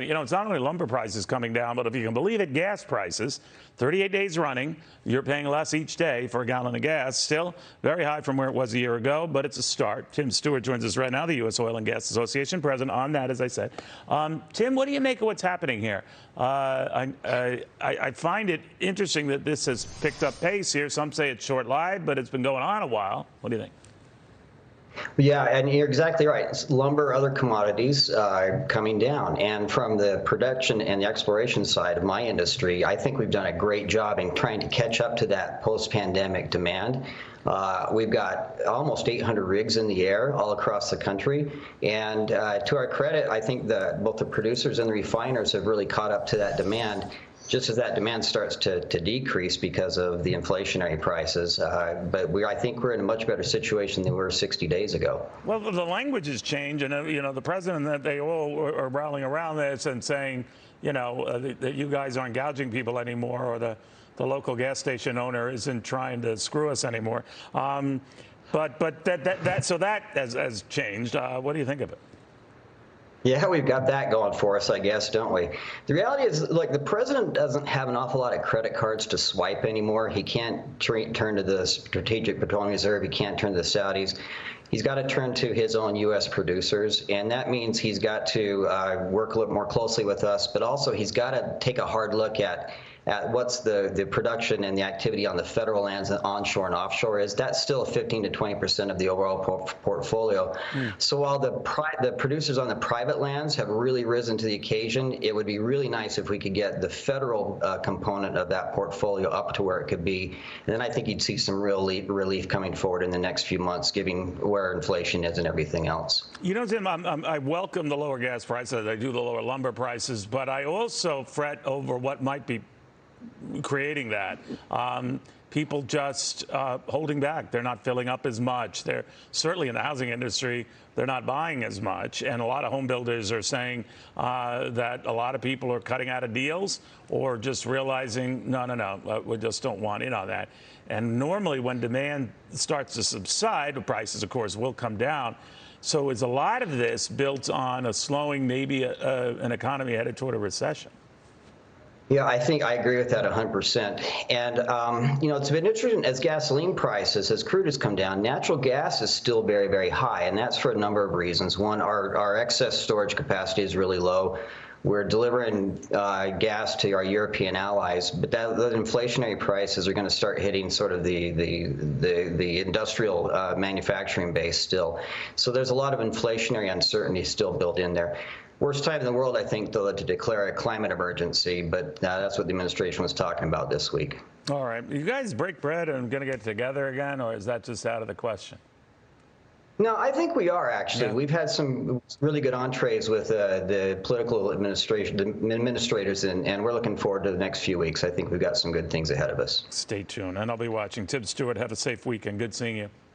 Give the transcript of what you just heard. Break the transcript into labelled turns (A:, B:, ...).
A: You know, it's not only lumber prices coming down, but if you can believe it, gas prices, 38 days running, you're paying less each day for a gallon of gas. Still very high from where it was a year ago, but it's a start. Tim Stewart joins us right now, the U.S. Oil and Gas Association president on that, as I said. Tim, what do you make of what's happening here? I find it interesting that this has picked up pace here. Some say it's short-lived, but it's been going on a while. What do you think?
B: Yeah, and you're exactly right. Lumber, other commodities are coming down. And from the production and the exploration side of my industry, I think we've done a great job in trying to catch up to that post-pandemic demand. We've got almost 800 rigs in the air all across the country. And to our credit, I think both the producers and the refiners have really caught up to that demand. Just as that demand starts to decrease because of the inflationary prices. But I think we're in a much better situation than we were 60 days ago.
A: Well, the language has changed, and you know, the president, that they all are rallying around this and saying, you know, that you guys aren't gouging people anymore, or the local gas station owner isn't trying to screw us anymore. But that has changed. What do you think of it?
B: Yeah, we've got that going for us, I guess, don't we? The reality is, like, the president doesn't have an awful lot of credit cards to swipe anymore. He can't turn to the Strategic Petroleum Reserve. He can't turn to the Saudis. He's got to turn to his own U.S. producers, and that means he's got to work a little more closely with us, but also he's got to take a hard look at what's the production and the activity on the federal lands and onshore and offshore is. That's still 15 to 20% of the overall portfolio. So while the producers on the private lands have really risen to the occasion, it would be really nice if we could get the federal component of that portfolio up to where it could be. And then I think you'd see some real relief coming forward in the next few months, given where inflation is and everything else.
A: You know, Tim, I welcome the lower gas prices. I do the lower lumber prices, but I also fret over what might be creating that. People just holding back. They're not filling up as much. They're certainly in the housing industry, they're not buying as much. And a lot of home builders are saying that a lot of people are cutting out of deals or just realizing, no, we just don't want in on that. And normally when demand starts to subside, the prices, of course, will come down. So is a lot of this built on a slowing, maybe an economy headed toward a recession?
B: Yeah, I think I agree with that 100%. And, you know, it's been interesting as gasoline prices, as crude has come down, natural gas is still very, very high. And that's for a number of reasons. One, our excess storage capacity is really low. We're delivering gas to our European allies, but the inflationary prices are going to start hitting sort of the industrial manufacturing base still. So there's a lot of inflationary uncertainty still built in there. Worst time in the world, I think, though, to declare a climate emergency, but that's what the administration was talking about this week.
A: All right. You guys break bread and going to get together again, or is that just out of the question?
B: No, I think we are, actually. Yeah. We've had some really good entrees with the political administration, the administrators, and we're looking forward to the next few weeks. I think we've got some good things ahead of us.
A: Stay tuned, and I'll be watching. Tim Stewart, have a safe weekend. Good seeing you.